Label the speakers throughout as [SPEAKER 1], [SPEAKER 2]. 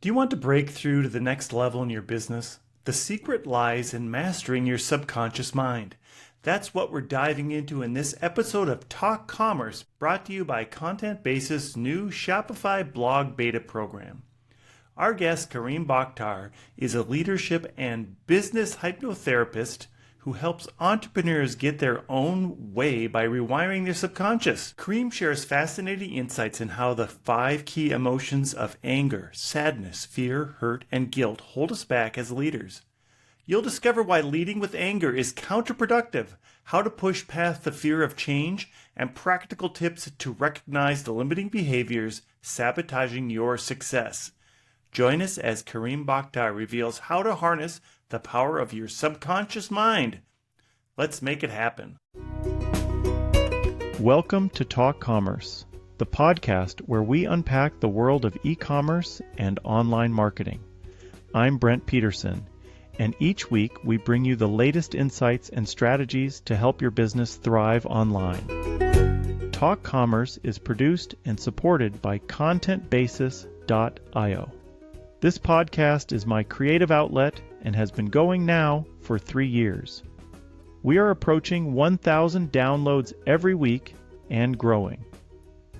[SPEAKER 1] Do you want to break through to the next level in your business? The secret lies in mastering your subconscious mind. That's what we're diving into in this episode of Talk Commerce, brought to you by Content Basis' new Shopify blog beta program. Our guest, Karim Boktor, is a leadership and business hypnotherapist who helps entrepreneurs get their own way by rewiring their subconscious. Karim shares fascinating insights in how the 5 key emotions of anger, sadness, fear, hurt, and guilt hold us back as leaders. You'll discover why leading with anger is counterproductive, how to push past the fear of change, and practical tips to recognize the limiting behaviors sabotaging your success. Join us as Karim Boktor reveals how to harness the power of your subconscious mind. Let's make it happen. Welcome to Talk Commerce, the podcast where we unpack the world of e-commerce and online marketing. I'm Brent Peterson, and each week we bring you the latest insights and strategies to help your business thrive online. Talk Commerce is produced and supported by ContentBasis.io. This podcast is my creative outlet and has been going now for 3 years. We are approaching 1,000 downloads every week and growing.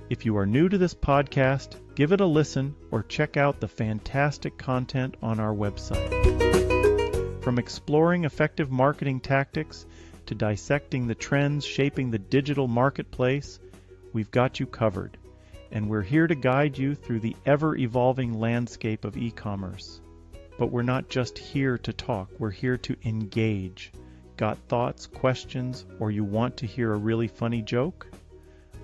[SPEAKER 1] If you are new to this podcast, give it a listen or check out the fantastic content on our website. From exploring effective marketing tactics to dissecting the trends shaping the digital marketplace, we've got you covered. And we're here to guide you through the ever-evolving landscape of e-commerce. But we're not just here to talk, we're here to engage. Got thoughts, questions, or you want to hear a really funny joke?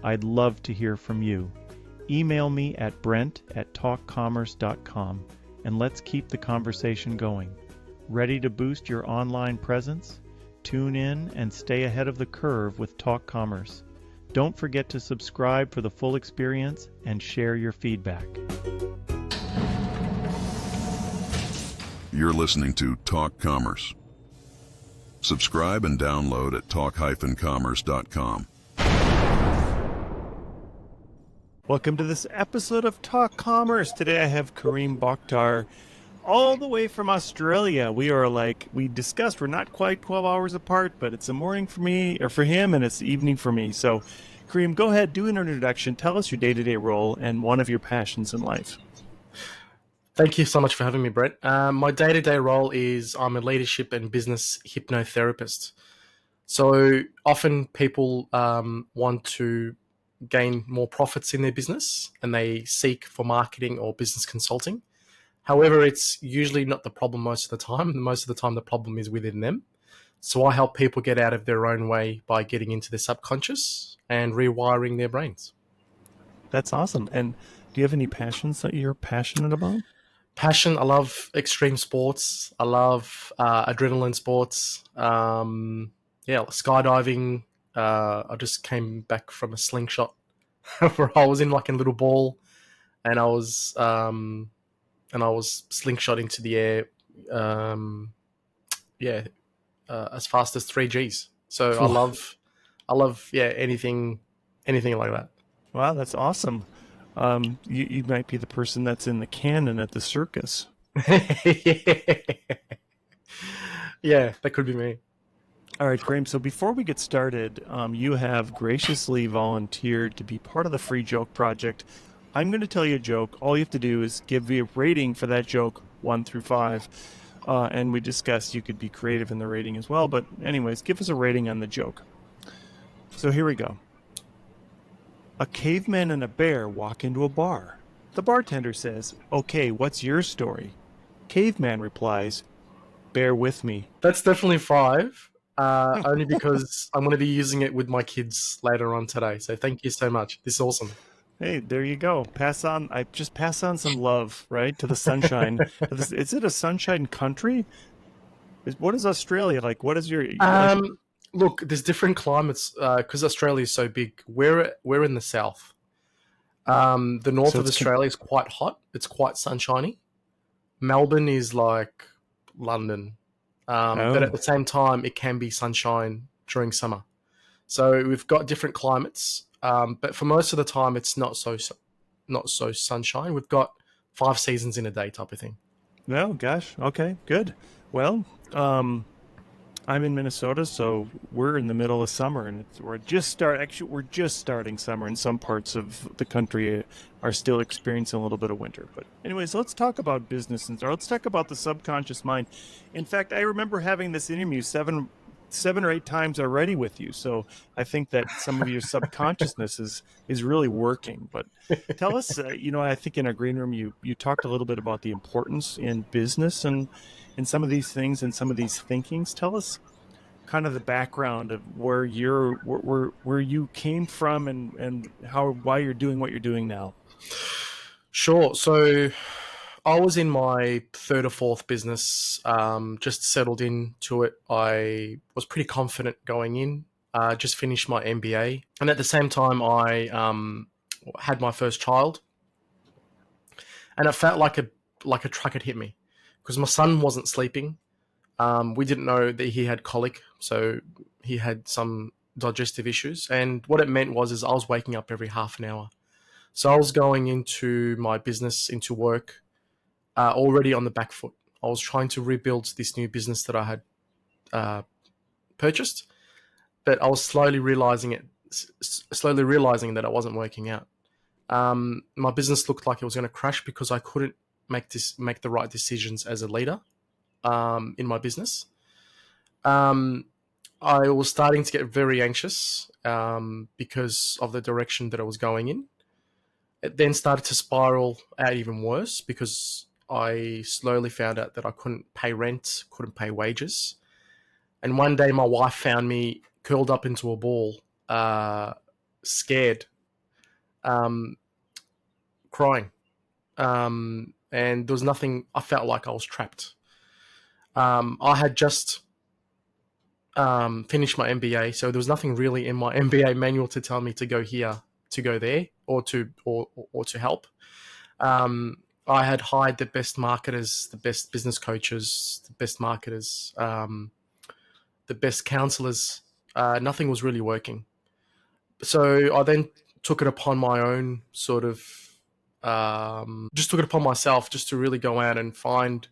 [SPEAKER 1] I'd love to hear from you. Email me at brent@talkcommerce.com and let's keep the conversation going. Ready to boost your online presence? Tune in and stay ahead of the curve with Talk Commerce. Don't forget to subscribe for the full experience and share your feedback.
[SPEAKER 2] You're listening to Talk Commerce. Subscribe and download at talk-commerce.com.
[SPEAKER 1] Welcome to this episode of Talk Commerce. Today I have Karim Boktor all the way from Australia. We discussed, we're not quite 12 hours apart, but it's the morning for me, or for him, and it's the evening for me. So, Karim, go ahead, do an introduction. Tell us your day-to-day role and one of your passions in life.
[SPEAKER 3] Thank you so much for having me, Brett. My day-to-day role is I'm a leadership and business hypnotherapist. So often people want to gain more profits in their business and they seek for marketing or business consulting. However, it's usually not the problem most of the time. Most of the time, the problem is within them. So I help people get out of their own way by getting into their subconscious and rewiring their brains.
[SPEAKER 1] That's awesome. And do you have any passions that you're passionate about?
[SPEAKER 3] Passion, I love extreme sports. I love adrenaline sports. Skydiving. I just came back from a slingshot where I was in like a little ball and I was slingshot into the air, as fast as 3 Gs. So I love anything like that.
[SPEAKER 1] Wow, that's awesome. You might be the person that's in the cannon at the circus.
[SPEAKER 3] Yeah, that could be me.
[SPEAKER 1] All right, Graham. So before we get started, you have graciously volunteered to be part of the Free Joke Project. I'm going to tell you a joke. All you have to do is give me a rating for that joke, 1 through 5. And we discussed you could be creative in the rating as well. But anyways, give us a rating on the joke. So here we go. A caveman and a bear walk into a bar. The bartender says, "Okay, what's your story?" Caveman replies, "Bear with me."
[SPEAKER 3] That's definitely 5, only because I'm going to be using it with my kids later on today. So thank you so much. This is awesome.
[SPEAKER 1] Hey, there you go. Pass on some love, right, to the sunshine. Is it a sunshine country? What is Australia like? What is your...
[SPEAKER 3] Look, there's different climates because Australia is so big. We're in the south. The north of Australia is quite hot. It's quite sunshiny. Melbourne is like London. But at the same time, it can be sunshine during summer. So we've got different climates. But for most of the time, it's not so sunshine. We've got 5 seasons in a day type of thing.
[SPEAKER 1] No, gosh. Okay, good. Well, I'm in Minnesota, so we're in the middle of summer, and we're just starting summer. And some parts of the country are still experiencing a little bit of winter. But anyways, let's talk about business or let's talk about the subconscious mind. In fact, I remember having this interview seven or eight times already with you. So I think that some of your subconsciousness is really working. But tell us, I think in our green room, you talked a little bit about the importance in business and some of these things and some of these thinkings. Tell us kind of the background of where you came from and why you're doing what you're doing now.
[SPEAKER 3] Sure. So I was in my third or fourth business, just settled into it. I was pretty confident going in, just finished my MBA. And at the same time, I had my first child. And it felt like a truck had hit me because my son wasn't sleeping. We didn't know that he had colic, so he had some digestive issues. And what it meant is I was waking up every half an hour. So I was going into my business, into work, already on the back foot. I was trying to rebuild this new business that I had purchased, but I was slowly realizing that it wasn't working out. My business looked like it was going to crash because I couldn't make the right decisions as a leader in my business. I was starting to get very anxious because of the direction that I was going in. It then started to spiral out even worse because I slowly found out that I couldn't pay rent, couldn't pay wages. And one day my wife found me curled up into a ball, scared, crying. And there was nothing, I felt like I was trapped. I had just finished my MBA, so there was nothing really in my MBA manual to tell me to go here, to go there, or to help. I had hired the best marketers, the best business coaches, the best marketers, the best counselors. Nothing was really working. So I then took it upon my own sort of, just took it upon myself just to really go out and find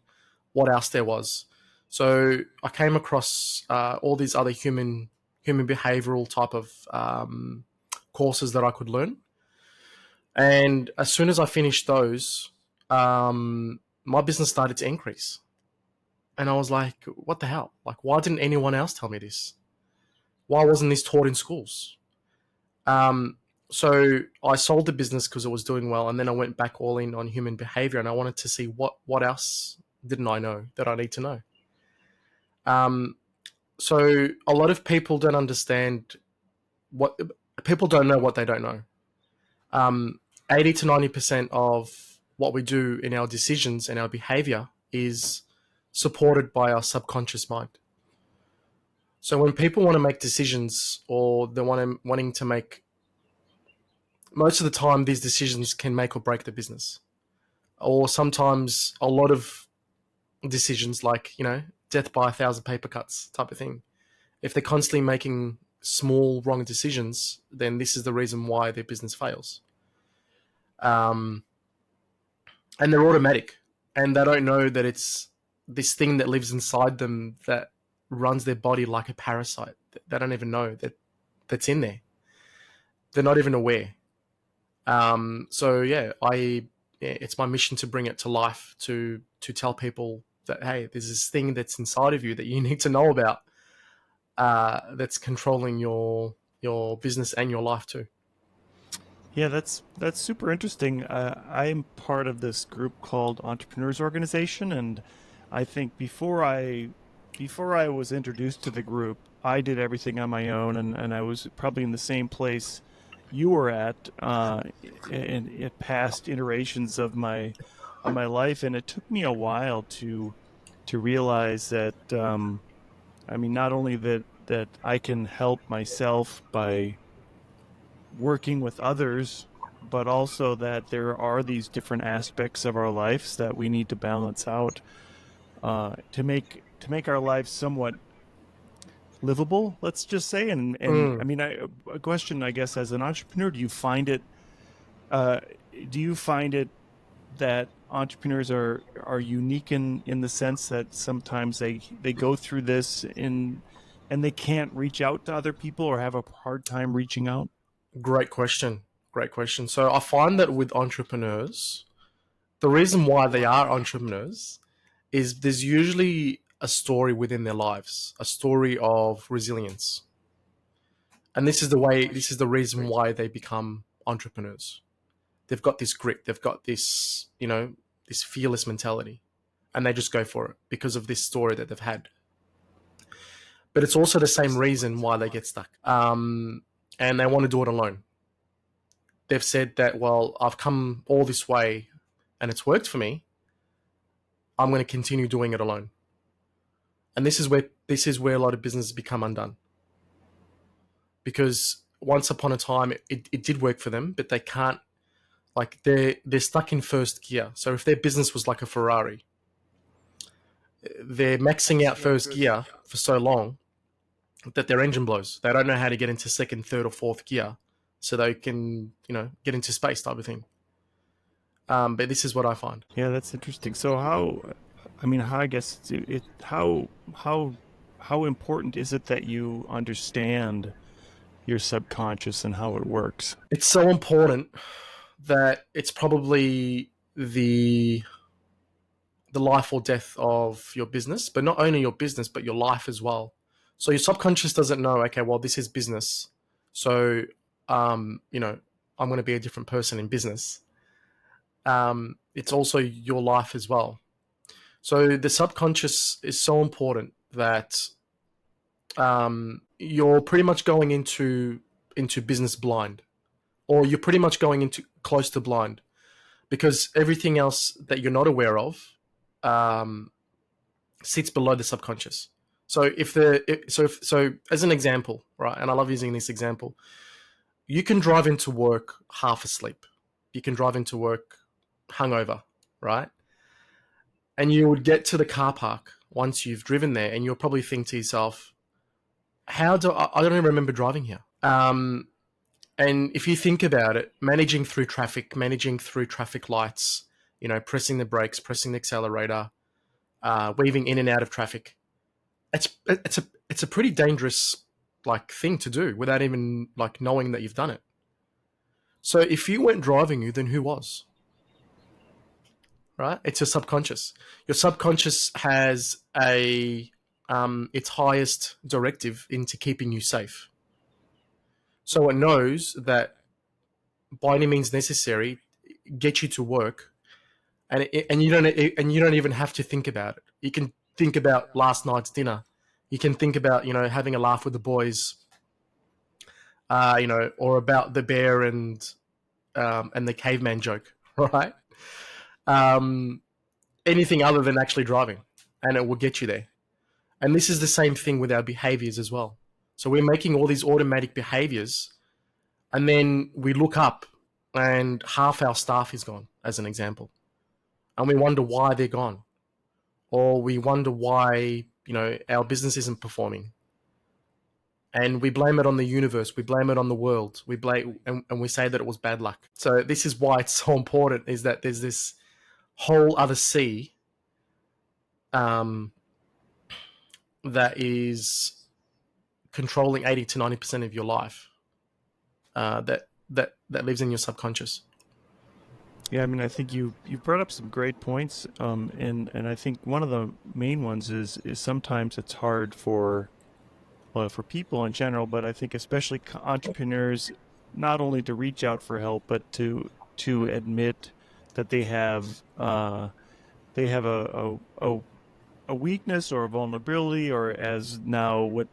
[SPEAKER 3] what else there was. So I came across all these other human behavioral type of courses that I could learn. And as soon as I finished those, my business started to increase. And I was like, what the hell? Like, why didn't anyone else tell me this? Why wasn't this taught in schools? So I sold the business because it was doing well. And then I went back all in on human behavior. And I wanted to see what else didn't I know that I need to know. So a lot of people don't understand people don't know what they don't know. 80 to 90% of what we do in our decisions and our behavior is supported by our subconscious mind. So when people want to make decisions or they're wanting to make, most of the time these decisions can make or break the business. Or sometimes a lot of decisions like, death by 1,000 paper cuts type of thing. If they're constantly making small wrong decisions, then this is the reason why their business fails. And they're automatic, and they don't know that it's this thing that lives inside them that runs their body like a parasite. They don't even know that's in there. They're not even aware. So yeah, it's my mission to bring it to life, to tell people that, hey, there's this thing that's inside of you that you need to know about, that's controlling your business and your life too.
[SPEAKER 1] Yeah, that's super interesting. I'm part of this group called Entrepreneurs Organization, and I think before I was introduced to the group, I did everything on my own, and I was probably in the same place you were at in past iterations of my life, and it took me a while to realize that not only that I can help myself by working with others, but also that there are these different aspects of our lives that we need to balance out to make our lives somewhat livable, let's just say. And a question, I guess, as an entrepreneur, do you find it that entrepreneurs are unique in the sense that sometimes they go through this and they can't reach out to other people or have a hard time reaching out?
[SPEAKER 3] Great question. Great question. So I find that with entrepreneurs, the reason why they are entrepreneurs is there's usually a story within their lives, a story of resilience. And this is the reason why they become entrepreneurs. They've got this grit, they've got this, this fearless mentality, and they just go for it because of this story that they've had. But it's also the same reason why they get stuck. And they want to do it alone. They've said that, well, I've come all this way and it's worked for me. I'm going to continue doing it alone. And this is where a lot of businesses become undone. Because once upon a time, it did work for them, but they can't, like they're stuck in first gear. So if their business was like a Ferrari, they're maxing out first gear for so long that their engine blows. They don't know how to get into second, third, or fourth gear, so they can, get into space type of thing. But this is what I find.
[SPEAKER 1] Yeah, that's interesting. So how important is it that you understand your subconscious and how it works?
[SPEAKER 3] It's so important that it's probably the life or death of your business, but not only your business, but your life as well. So your subconscious doesn't know, okay, well, this is business. So, I'm going to be a different person in business. It's also your life as well. So the subconscious is so important that you're pretty much going into business blind, or you're pretty much going into close to blind, because everything else that you're not aware of sits below the subconscious. So so as an example, right, and I love using this example, you can drive into work half asleep. You can drive into work hungover, right? And you would get to the car park once you've driven there, and you'll probably think to yourself, I don't even remember driving here. And if you think about it, managing through traffic lights, pressing the brakes, pressing the accelerator, weaving in and out of traffic, it's a pretty dangerous thing to do without even knowing that you've done it. So if you weren't driving you, then who was? Right? It's your subconscious. Your subconscious has its highest directive into keeping you safe. So it knows that by any means necessary, get you to work, and you don't even have to think about it. You can think about last night's dinner. You can think about having a laugh with the boys, or about the bear and the caveman joke, right? Anything other than actually driving, and it will get you there. And this is the same thing with our behaviors as well. So we're making all these automatic behaviors, and then we look up and half our staff is gone, as an example. And we wonder why they're gone. Or we wonder why, our business isn't performing. And we blame it on the universe. We blame it on the world. We blame, and we say that it was bad luck. So this is why it's so important, is that there's this whole other sea that is controlling 80 to 90% of your life, that lives in your subconscious.
[SPEAKER 1] Yeah, I mean, I think you brought up some great points, and I think one of the main ones is sometimes it's hard for people in general, but I think especially entrepreneurs, not only to reach out for help, but to admit that they have a weakness or a vulnerability, or as now what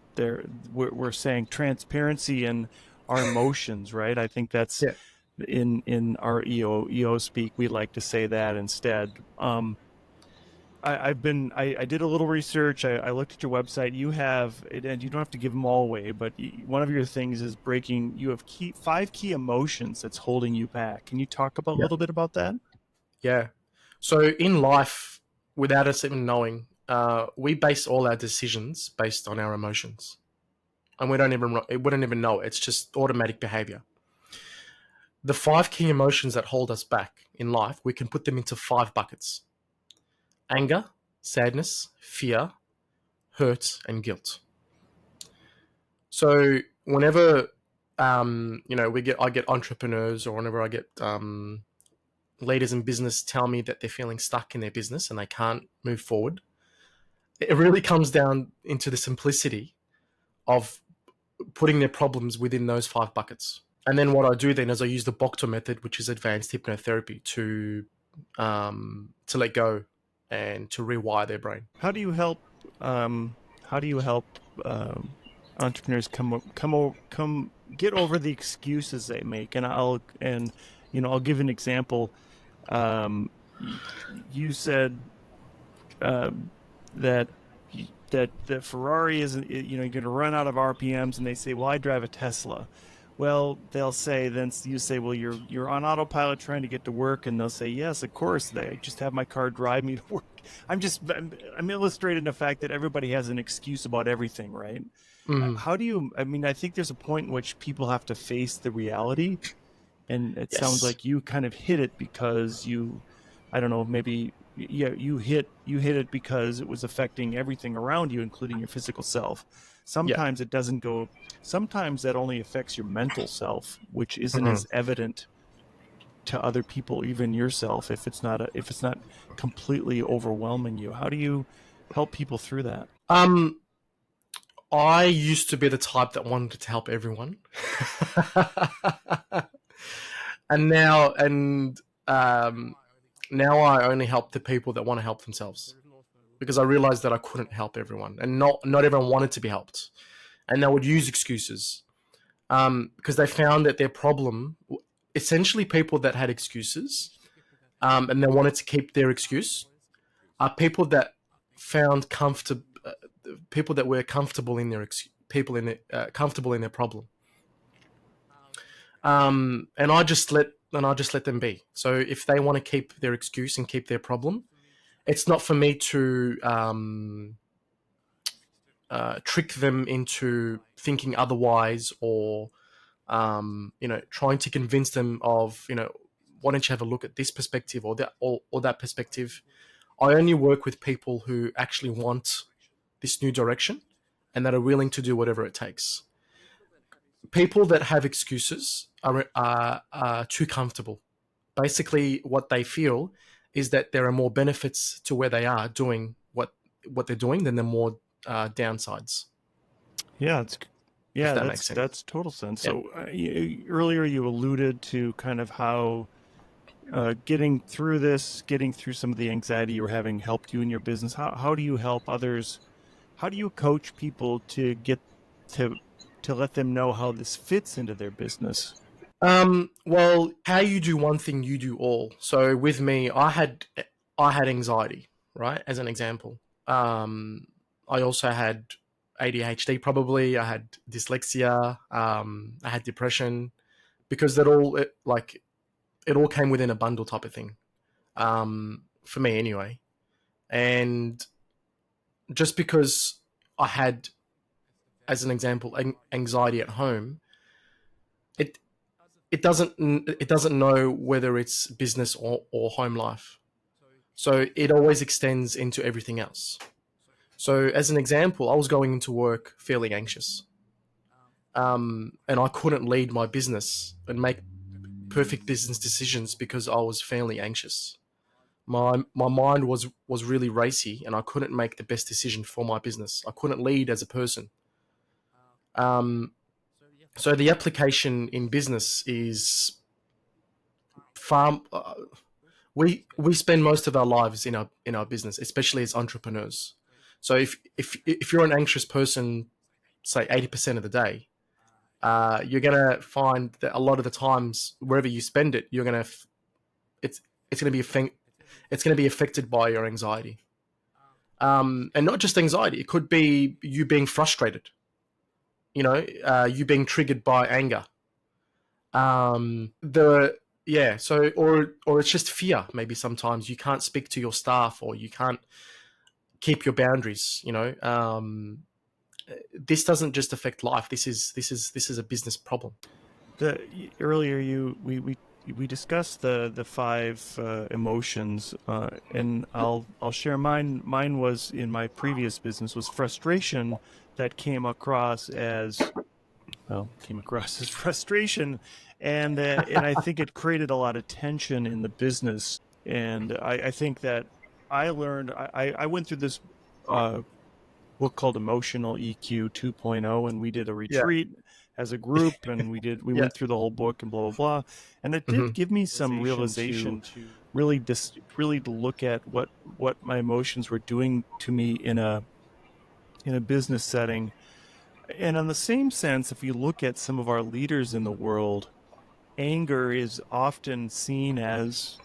[SPEAKER 1] we're saying, transparency in our emotions, right? I think that's in our EO speak, we like to say that instead. I did a little research. I looked at your website. You have, and you don't have to give them all away, but one of your things is breaking. You have 5 key emotions that's holding you back. Can you talk a little bit about that?
[SPEAKER 3] Yeah. So in life, without us even knowing, we base all our decisions based on our emotions, and we don't even know. It's just automatic behavior. The 5 key emotions that hold us back in life, we can put them into 5 buckets: anger, sadness, fear, hurt, and guilt. So whenever I get entrepreneurs, or whenever I get leaders in business tell me that they're feeling stuck in their business and they can't move forward, it really comes down into the simplicity of putting their problems within those 5 buckets. And then what I do then is I use the Boktor method, which is advanced hypnotherapy, to let go and to rewire their brain.
[SPEAKER 1] How do you help? How do you help entrepreneurs come get over the excuses they make? And I'll give an example. You said that the Ferrari isn't, you're going to run out of RPMs, and they say, well, I drive a Tesla. Well, they'll say, then you say, well, you're on autopilot trying to get to work, and they'll say, yes, of course, I just have my car drive me to work. I'm illustrating the fact that everybody has an excuse about everything, right?
[SPEAKER 3] Mm.
[SPEAKER 1] How do you, I think there's a point in which people have to face the reality, and it sounds like you kind of hit it because you hit it because it was affecting everything around you, including your physical self. Sometimes it doesn't go. Sometimes that only affects your mental self, which isn't as evident to other people, even yourself, if it's not completely overwhelming you. How do you help people through that?
[SPEAKER 3] I used to be the type that wanted to help everyone, and now I only help the people that want to help themselves, because I realized that I couldn't help everyone, and not everyone wanted to be helped, and they would use excuses because they found that their problem, essentially people that had excuses and they wanted to keep their excuse, are people that found people that were comfortable in their comfortable in their problem, and I just let them be. So if they want to keep their excuse and keep their problem, it's not for me to trick them into thinking otherwise, or trying to convince them of, why don't you have a look at this perspective or that perspective. I only work with people who actually want this new direction and that are willing to do whatever it takes. People that have excuses are too comfortable. Basically, what they feel is that there are more benefits to where they are doing what they're doing than there are more downsides.
[SPEAKER 1] That's total sense. Yeah. So earlier you alluded to kind of how getting through some of the anxiety you were having helped you in your business. How do you help others? How do you coach people to get to let them know how this fits into their business?
[SPEAKER 3] Well, how you do one thing, you do all. So with me, I had anxiety, right? As an example. I also had ADHD, probably. I had dyslexia. I had depression, because it all came within a bundle type of thing, for me anyway. And just because I had, as an example, anxiety at home, it doesn't know whether it's business or home life. So it always extends into everything else. So as an example, I was going into work fairly anxious, and I couldn't lead my business and make perfect business decisions because I was fairly anxious. My mind was really racy, and I couldn't make the best decision for my business. I couldn't lead as a person. So the application in business is far. We spend most of our lives in our business, especially as entrepreneurs. So if you're an anxious person, say 80% of the day, you're gonna find that a lot of the times, wherever you spend it, it's gonna be affected by your anxiety, and not just anxiety. It could be you being frustrated, you being triggered by anger. So or it's just fear. Maybe sometimes you can't speak to your staff, or you can't keep your boundaries. This doesn't just affect life. This is a business problem.
[SPEAKER 1] Earlier we we discussed the five emotions, and I'll share mine. Mine was in my previous business was frustration that came across as frustration, and I think it created a lot of tension in the business. And I think that I went through this book called Emotional EQ 2.0, and we did a
[SPEAKER 3] Yeah.
[SPEAKER 1] retreat as a group, and we
[SPEAKER 3] Yeah.
[SPEAKER 1] went through the whole book and blah blah blah, and it
[SPEAKER 3] Hmm.
[SPEAKER 1] did give me some realization to really to look at what my emotions were doing to me in a business setting. And in the same sense, if you look at some of our leaders in the world, anger is often seen as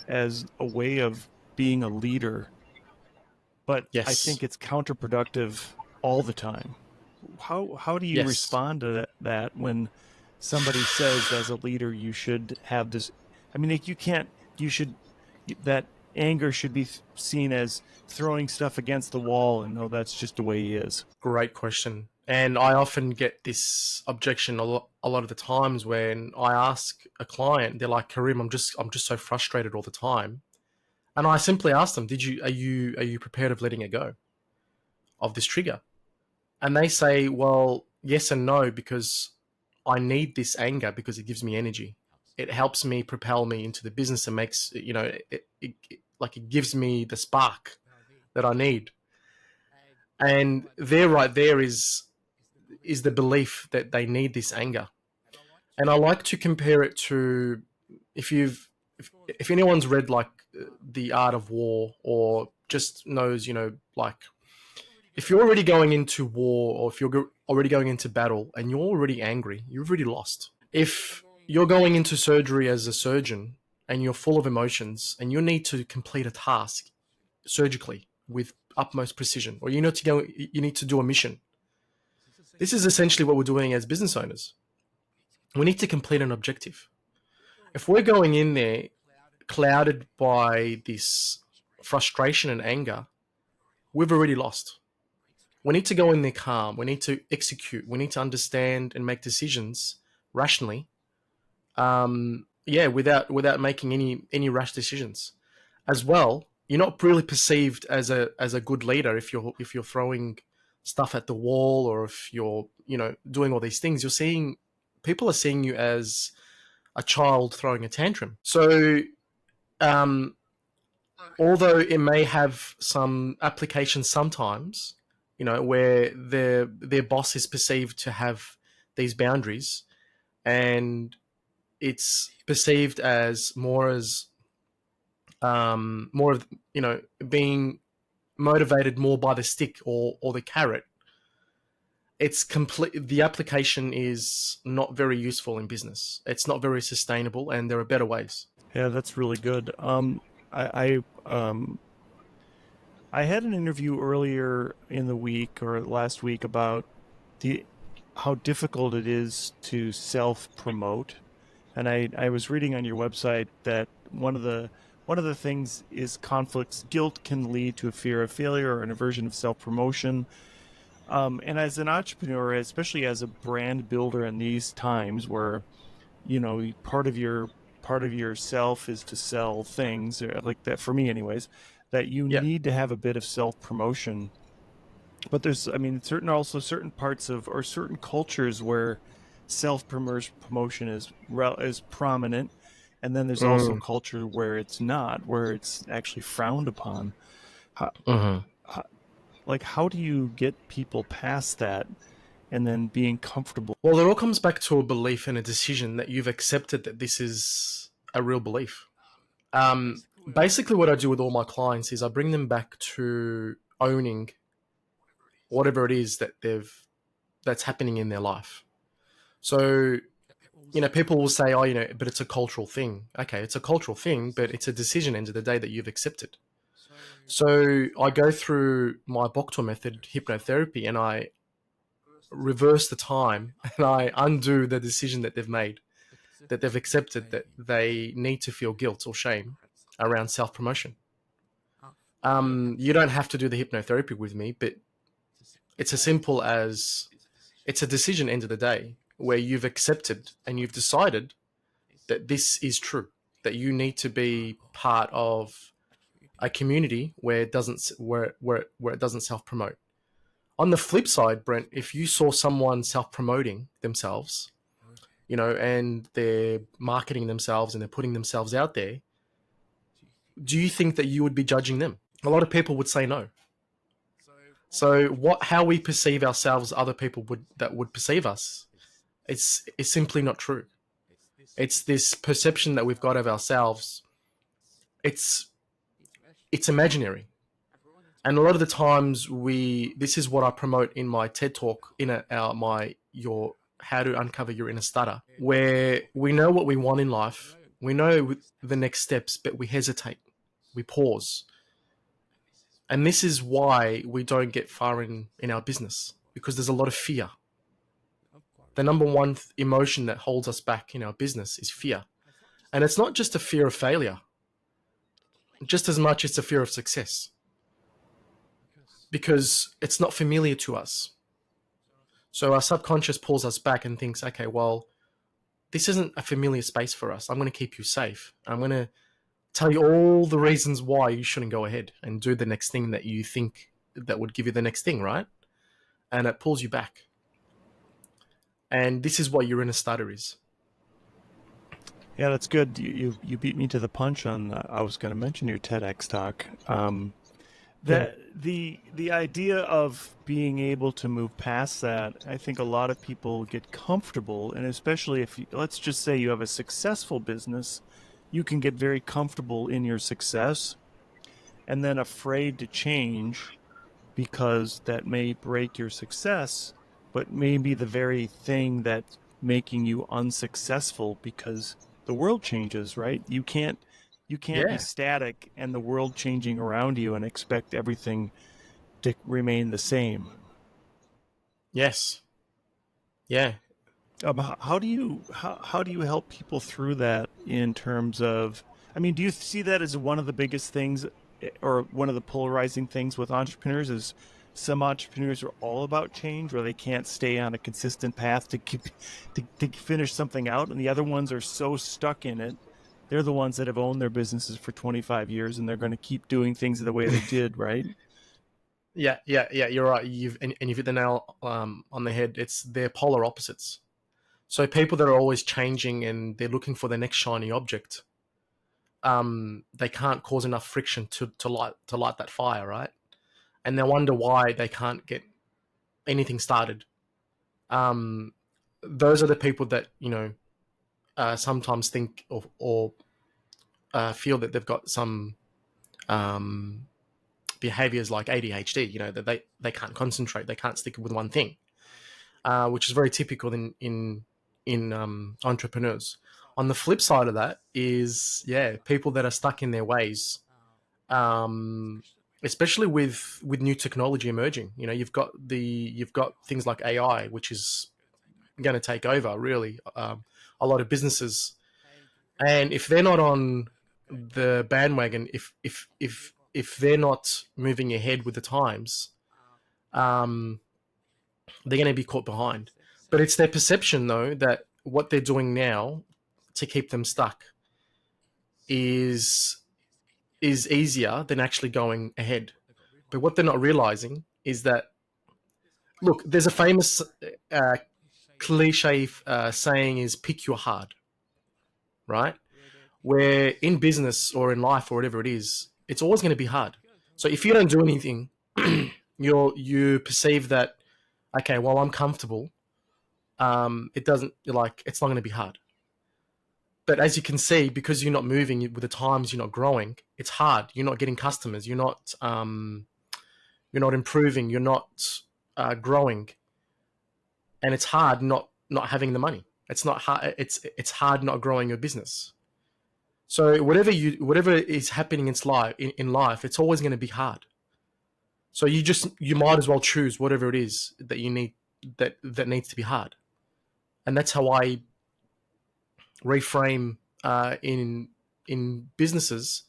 [SPEAKER 1] a way of being a leader, but I
[SPEAKER 3] Yes.
[SPEAKER 1] think it's counterproductive all the time. How do you
[SPEAKER 3] Yes.
[SPEAKER 1] respond to that when somebody says as a leader you should have this? I mean, like, you can't. You should that anger should be seen as throwing stuff against the wall, and no, that's just the way he is.
[SPEAKER 3] Great question. And I often get this objection a lot of the times when I ask a client, they're like, Karim, I'm just so frustrated all the time. And I simply ask them, are you prepared of letting it go of this trigger? And they say, well, yes and no, because I need this anger because it gives me energy. It helps me propel me into the business and makes, like it gives me the spark that I need. And there, right there is the belief that they need this anger. And I like to compare it to if you've if anyone's read like The Art of War or just knows, like if you're already going into war or if you're already going into battle and you're already angry, you've already lost. If you're going into surgery as a surgeon and you're full of emotions and you need to complete a task surgically with utmost precision, or you need to do a mission. This is essentially what we're doing as business owners. We need to complete an objective. If we're going in there clouded by this frustration and anger, we've already lost. We need to go in there calm. We need to execute. We need to understand and make decisions rationally. Without making any rash decisions. As well, you're not really perceived as a good leader if you're throwing stuff at the wall or if you're doing all these things. People are seeing you as a child throwing a tantrum. So, um, although it may have some applications sometimes, where their boss is perceived to have these boundaries, and it's perceived as more of being motivated more by the stick or the carrot. It's complete. The application is not very useful in business. It's not very sustainable, and there are better ways.
[SPEAKER 1] Yeah, that's really good. I had an interview earlier in the week or last week about the how difficult it is to self promote, and I was reading on your website that one of the things is conflicts. Guilt can lead to a fear of failure or an aversion of self promotion. And as an entrepreneur, especially as a brand builder in these times where part of yourself is to sell things like that, for me anyways, that you
[SPEAKER 3] Yeah.
[SPEAKER 1] need to have a bit of self promotion. But there's, I mean, certain parts of or certain cultures where self promotion is prominent, and then there's also
[SPEAKER 3] Mm.
[SPEAKER 1] culture where it's not, where it's actually frowned upon. How,
[SPEAKER 3] Mhm.
[SPEAKER 1] how do you get people past that and then being comfortable?
[SPEAKER 3] Well, it all comes back to a belief and a decision that you've accepted that this is a real belief. Basically, what I do with all my clients is I bring them back to owning whatever it is that's happening in their life. So, people will say, oh, but it's a cultural thing. Okay, it's a cultural thing, but it's a decision end of the day that you've accepted. So I go through my Boktor method, hypnotherapy, and I reverse the time and I undo the decision that they've made, that they've accepted that they need to feel guilt or shame around self-promotion. You don't have to do the hypnotherapy with me, but it's as simple as it's a decision end of the day where you've accepted and you've decided that this is true. that you need to be part of a community where it doesn't self promote. On the flip side, Brent, if you saw someone self promoting themselves, and they're marketing themselves and they're putting themselves out there, do you think that you would be judging them? A lot of people would say no. So how we perceive ourselves, other people would perceive us, it's simply not true. It's this perception that we've got of ourselves. It's imaginary. And a lot of the times this is what I promote in my TED talk, your how to uncover your inner stutter, where we know what we want in life. We know the next steps, but we hesitate. We pause. And this is why we don't get far in our business, because there's a lot of fear. The number one emotion that holds us back in our business is fear. And it's not just a fear of failure. Just as much it's a fear of success. Because it's not familiar to us. So our subconscious pulls us back and thinks, okay, well, this isn't a familiar space for us. I'm going to keep you safe. I'm going to tell you all the reasons why you shouldn't go ahead and do the next thing that you think that would give you the next thing, right? And it pulls you back. And this is what your inner stutter is.
[SPEAKER 1] Yeah, that's good. You beat me to the punch on. I was going to mention your TEDx talk. The idea of being able to move past that, I think a lot of people get comfortable, and especially if let's just say you have a successful business, you can get very comfortable in your success, and then afraid to change because that may break your success, but may be the very thing that's making you unsuccessful because the world changes, right? You can't be static and the world changing around you and expect everything to remain the same.
[SPEAKER 3] Yes. Yeah.
[SPEAKER 1] How do you help people through that in terms of, I mean, do you see that as one of the biggest things or one of the polarizing things with entrepreneurs is some entrepreneurs are all about change or they can't stay on a consistent path to finish something out, and the other ones are so stuck in it. They're the ones that have owned their businesses for 25 years and they're going to keep doing things the way they did, right?
[SPEAKER 3] Yeah, you're right. You've hit the nail on the head. They're polar opposites. So people that are always changing and they're looking for the next shiny object, they can't cause enough friction to light that fire, right? And they wonder why they can't get anything started. Those are the people that sometimes think or feel that they've got some behaviors like ADHD. That they can't concentrate, they can't stick with one thing, which is very typical in entrepreneurs. On the flip side of that is people that are stuck in their ways, especially with new technology emerging. You've got things like AI, which is going to take over really a lot of businesses, and if they're not on the bandwagon, if they're not moving ahead with the times, they're going to be caught behind. But it's their perception, though, that what they're doing now to keep them stuck is easier than actually going ahead. But what they're not realizing is that, look, there's a famous cliche saying is pick your hard, right? Where in business or in life or whatever it is, it's always going to be hard. So if you don't do anything, you perceive that, okay, well, I'm comfortable. It's not going to be hard. But as you can see, because you're not moving with the times, you're not growing. It's hard. You're not getting customers. You're not improving. You're not growing, and it's hard not having the money. It's not hard. It's hard not growing your business. So whatever is happening in life, it's always going to be hard. So you might as well choose whatever it is that you need that needs to be hard, and that's how I reframe in businesses.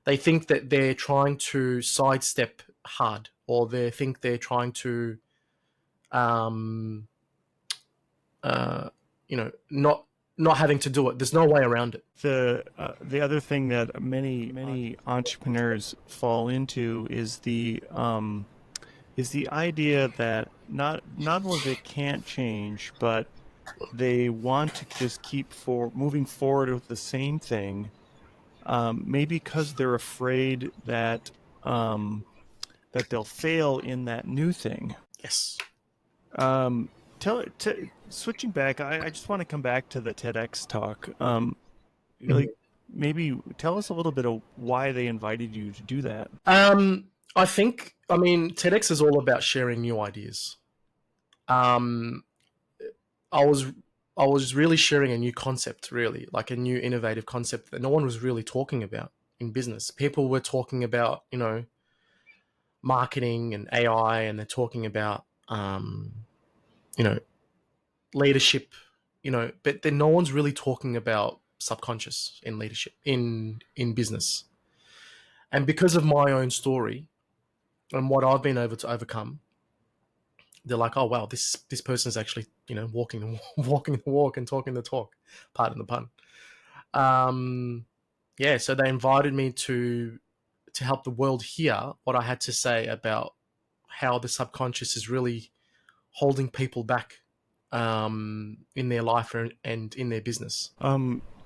[SPEAKER 3] They think that they're trying to sidestep hard, or they think they're trying to, not not having to do it. There's no way around it.
[SPEAKER 1] The other thing that many entrepreneurs fall into is the idea that not only they can't change, but they want to just keep moving forward with the same thing, maybe because they're afraid um, that they'll fail in that new thing.
[SPEAKER 3] Yes.
[SPEAKER 1] Um, Switching back, I just want to come back to the TEDx talk. Like, maybe tell us a little bit of why they invited you to do that.
[SPEAKER 3] I mean, TEDx is all about sharing new ideas. Um, I was I was really sharing a new concept, really, like a new innovative concept that no one was really talking about in business. People were talking about, marketing and AI, and they're talking about, you know, leadership, but then no one's really talking about subconscious in leadership, in business. And because of my own story and what I've been able to overcome, they're like, oh wow, this person's actually, walking walking the walk and talking the talk, pardon the pun. Yeah, so they invited me to help the world hear what I had to say about how the subconscious is really holding people back, in their life and in their business.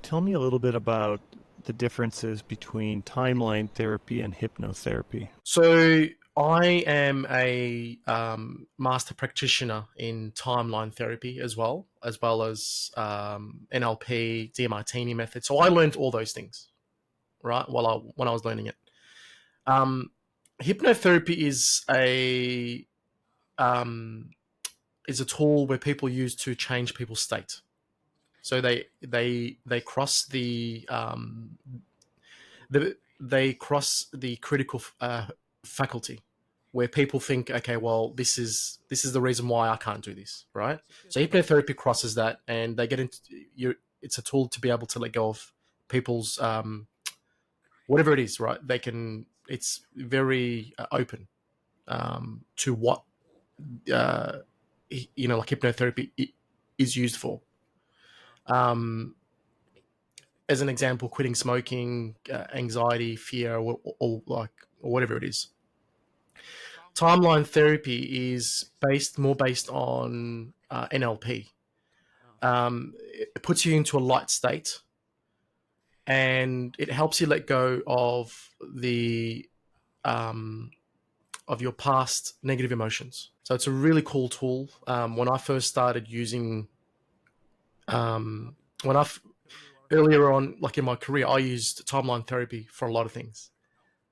[SPEAKER 1] Tell me a little bit about the differences between timeline therapy and hypnotherapy.
[SPEAKER 3] So I am a master practitioner in timeline therapy as well as NLP, Demartini method. So I learned all those things, right, when I was learning it. Hypnotherapy um, is a tool where people use to change people's state. So they cross they cross the critical faculty, where people think, okay, well, this is the reason why I can't do this, right? So hypnotherapy crosses that, and they get into you. It's a tool to be able to let go of people's whatever it is, right? They can. It's very open to what like hypnotherapy is used for. As an example, quitting smoking, anxiety, fear, or whatever it is. Timeline therapy is more based on NLP. It puts you into a light state, and it helps you let go of of your past negative emotions. So it's a really cool tool. When I first started using, when I earlier on, like in my career, I used timeline therapy for a lot of things.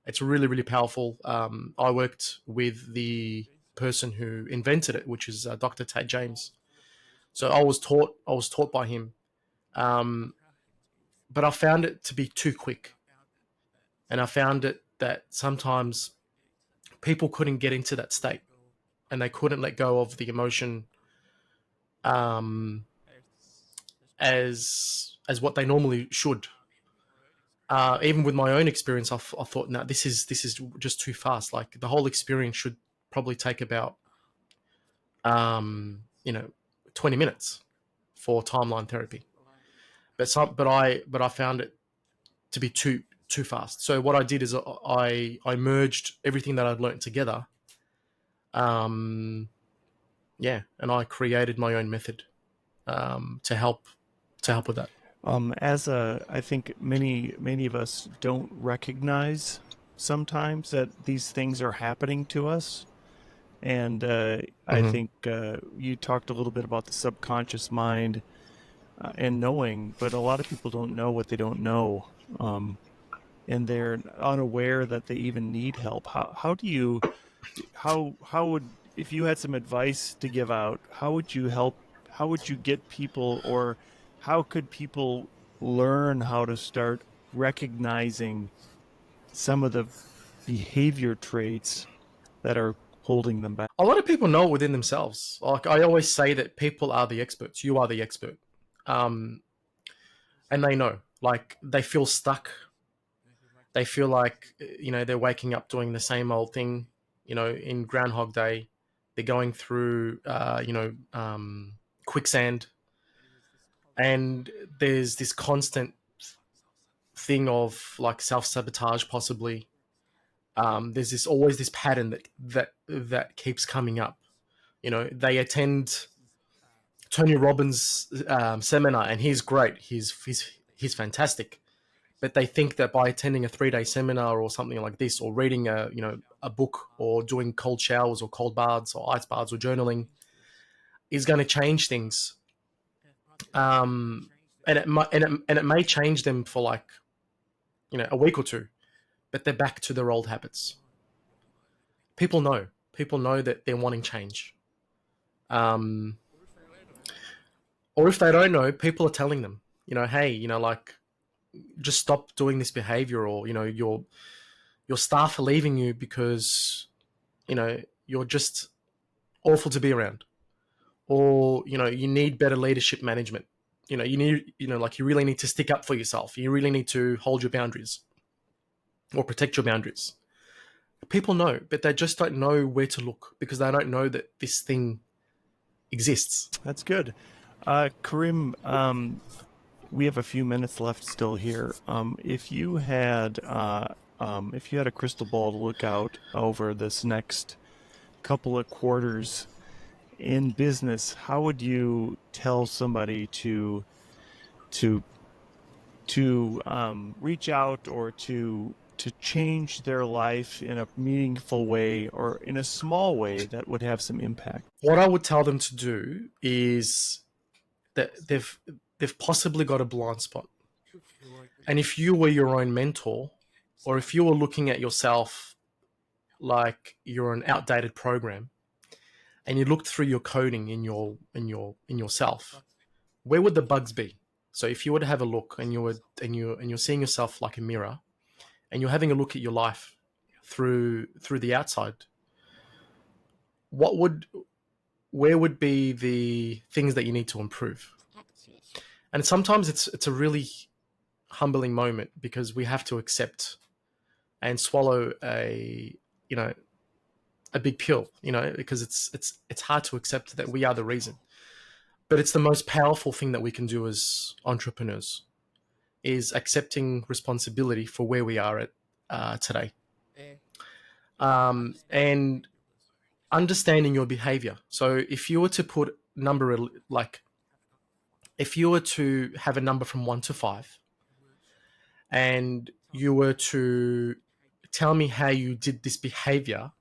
[SPEAKER 3] It's really, really powerful. I worked with the person who invented it, which is Dr. Tad James. So I was taught by him, but I found it to be too quick, and I found it that sometimes people couldn't get into that state, and they couldn't let go of the emotion, um, as what they normally should. Even with my own experience, I thought, no, this is just too fast. Like, the whole experience should probably take about, 20 minutes for timeline therapy. But I found it to be too fast. So what I did is I merged everything that I'd learned together. And I created my own method, to help with that.
[SPEAKER 1] I think many of us don't recognize sometimes that these things are happening to us. And I think you talked a little bit about the subconscious mind and knowing, but a lot of people don't know what they don't know. And they're unaware that they even need help. How would, if you had some advice to give out, how would you get people, or how could people learn how to start recognizing some of the behavior traits that are holding them back?
[SPEAKER 3] A lot of people know within themselves. Like, I always say that people are the experts. You are the expert. And they know, like, they feel stuck. They feel like, they're waking up doing the same old thing, in Groundhog Day. They're going through, quicksand. And there's this constant thing of like self-sabotage, possibly. There's always this pattern that keeps coming up. They attend Tony Robbins' seminar, and he's great. He's fantastic. But they think that by attending a 3-day seminar or something like this, or reading a book, or doing cold showers or cold baths or ice baths or journaling, is going to change things. And it may change them for like a week or two, but they're back to their old habits. People know that they're wanting change. Or if they don't know, people are telling them, hey, like, just stop doing this behavior, or your staff are leaving you because you're just awful to be around, or you need better leadership management. You need like, you really need to stick up for yourself. You really need to hold your boundaries or protect your boundaries. People know, but they just don't know where to look, because they don't know that this thing exists.
[SPEAKER 1] That's good. Karim, we have a few minutes left still here. If you had a crystal ball to look out over this next couple of quarters in business, how would you tell somebody to reach out, or to change their life in a meaningful way, or in a small way that would have some impact?
[SPEAKER 3] What I would tell them to do is that they've possibly got a blind spot. And if you were your own mentor, or if you were looking at yourself like you're an outdated program, and you looked through your coding in yourself, where would the bugs be? So if you were to have a look, and you're seeing yourself like a mirror, and you're having a look at your life through the outside, where would be the things that you need to improve? And sometimes it's a really humbling moment, because we have to accept and swallow a big pill, because it's hard to accept that we are the reason. But it's the most powerful thing that we can do as entrepreneurs, is accepting responsibility for where we are at today, and understanding your behavior. So if you were to put if you were to have a number from 1 to 5, and you were to tell me how you did this behavior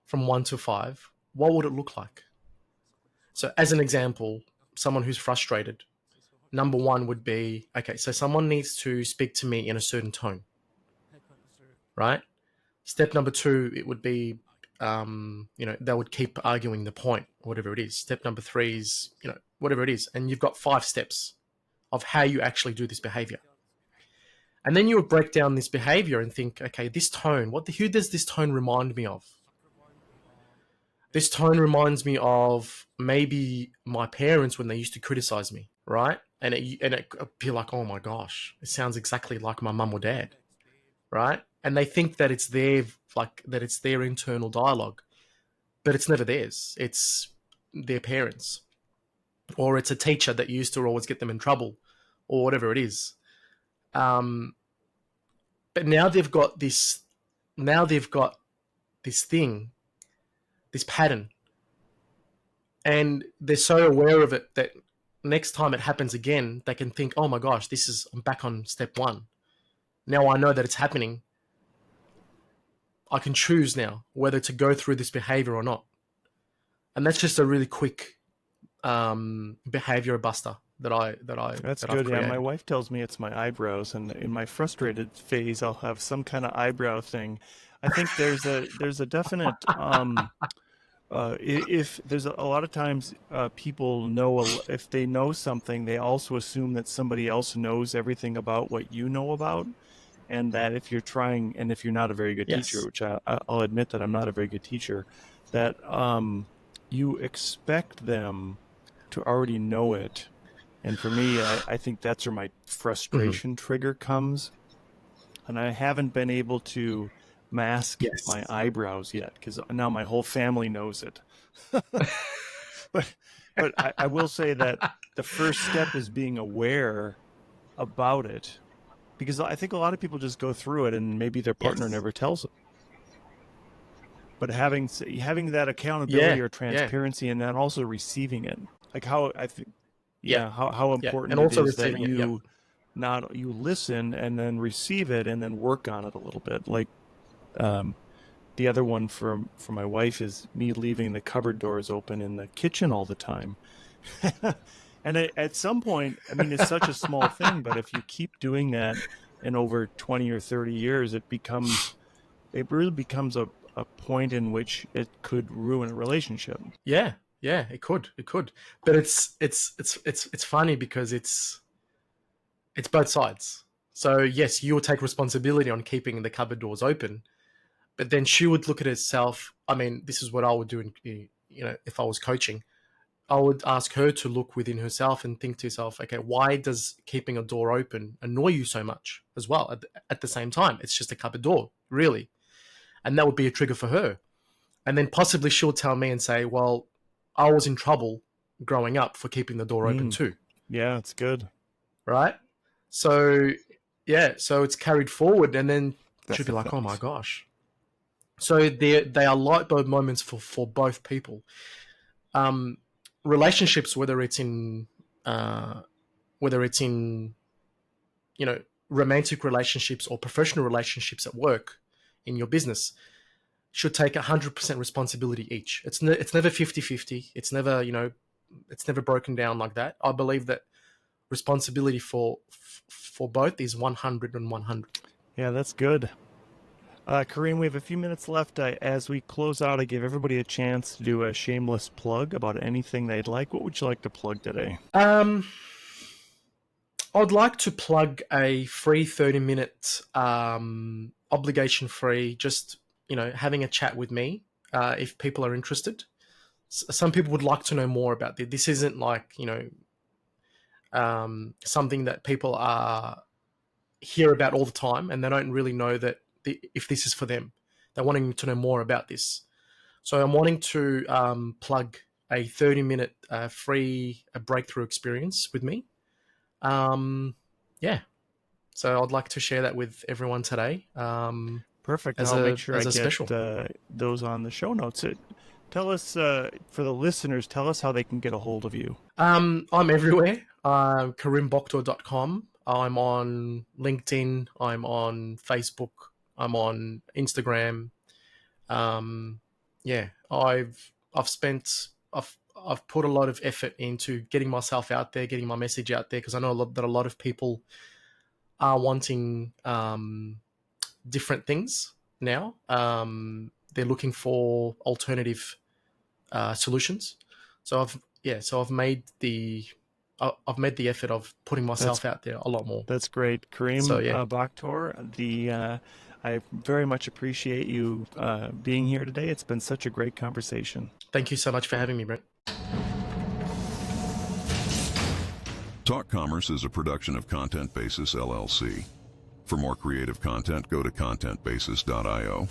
[SPEAKER 3] from 1 to 5, what would it look like? So as an example, someone who's frustrated, number 1 would be, okay, so someone needs to speak to me in a certain tone, right? Step number 2, it would be, they would keep arguing the point, whatever it is. Step number 3 is, whatever it is. And you've got 5 steps of how you actually do this behavior. And then you would break down this behavior and think, okay, this tone, who does this tone remind me of? This tone reminds me of maybe my parents when they used to criticize me, right? And it be like, oh my gosh, it sounds exactly like my mum or dad, right? And they think that it's their internal dialogue, but it's never theirs. It's their parents, or it's a teacher that used to always get them in trouble, or whatever it is. But now they've got this thing, this pattern, and they're so aware of it that next time it happens again, they can think, oh my gosh, I'm back on step 1. Now I know that it's happening. I can choose now whether to go through this behavior or not. And that's just a really quick behavior buster
[SPEAKER 1] That's good. Yeah, my wife tells me it's my eyebrows, and in my frustrated phase, I'll have some kind of eyebrow thing. I think there's a definite if there's a lot of times people know, if they know something, they also assume that somebody else knows everything about what you know about, and that if you're not a very good teacher, which I'll admit that I'm not a very good teacher, that you expect them to already know it. And for me, I think that's where my frustration trigger comes. And I haven't been able to mask my eyebrows yet, because now my whole family knows it. But But I will say that the first step is being aware about it, because I think a lot of people just go through it and maybe their partner
[SPEAKER 3] Yes.
[SPEAKER 1] never tells them. But having that accountability
[SPEAKER 3] Yeah,
[SPEAKER 1] or
[SPEAKER 3] yeah,
[SPEAKER 1] transparency, and then also receiving it, like how I think,
[SPEAKER 3] yeah,
[SPEAKER 1] how
[SPEAKER 3] yeah,
[SPEAKER 1] important
[SPEAKER 3] and
[SPEAKER 1] it
[SPEAKER 3] also
[SPEAKER 1] is that
[SPEAKER 3] receiving it. Yep.
[SPEAKER 1] you listen and then receive it and then work on it a little bit. Like the other one for my wife is me leaving the cupboard doors open in the kitchen all the time. And at some point, I mean, it's such a small thing, but if you keep doing that in over 20 or 30 years, it really becomes a point in which it could ruin a relationship.
[SPEAKER 3] Yeah, yeah, it could, but it's funny because it's both sides. So yes, you will take responsibility on keeping the cupboard doors open, but then she would look at herself. I mean, this is what I would do if I was coaching. I would ask her to look within herself and think to herself, okay, why does keeping a door open annoy you so much as well at the same time? It's just a cupboard door, really. And that would be a trigger for her. And then possibly she'll tell me and say, well, I was in trouble growing up for keeping the door open too.
[SPEAKER 1] Yeah, it's good.
[SPEAKER 3] Right? So, yeah, so it's carried forward and then she'll be like, oh my gosh. So they are light bulb moments for both people. Relationships, whether it's in romantic relationships or professional relationships at work, in your business, should take 100% responsibility each. It's never 50-50. It's never it's never broken down like that. I believe that responsibility for both is 100 and 100.
[SPEAKER 1] Yeah, that's good. Karim, we have a few minutes left. As we close out, I give everybody a chance to do a shameless plug about anything they'd like. What would you like to plug today?
[SPEAKER 3] I'd like to plug a free 30-minute, obligation-free, just having a chat with me if people are interested. Some people would like to know more about this. This isn't like something that people hear about all the time, and they don't really know that if this is for them. They're wanting to know more about this. So I'm wanting to plug a 30-minute free breakthrough experience with me. Yeah. So I'd like to share that with everyone today.
[SPEAKER 1] Perfect. I'll make sure I get those on the show notes. Tell us, for the listeners, tell us how they can get a hold of you.
[SPEAKER 3] I'm everywhere. KarimBoktor.com. I'm on LinkedIn. I'm on Facebook. I'm on Instagram. Yeah, I've put a lot of effort into getting myself out there, getting my message out there, because I know that a lot of people are wanting different things now. They're looking for alternative solutions. So I've made the effort of putting myself out there a lot more.
[SPEAKER 1] That's great, Karim.
[SPEAKER 3] So, yeah.
[SPEAKER 1] Boktor. I very much appreciate you being here today. It's been such a great conversation.
[SPEAKER 3] Thank you so much for having me, Brent.
[SPEAKER 2] Talk Commerce is a production of Content Basis LLC. For more creative content, go to contentbasis.io.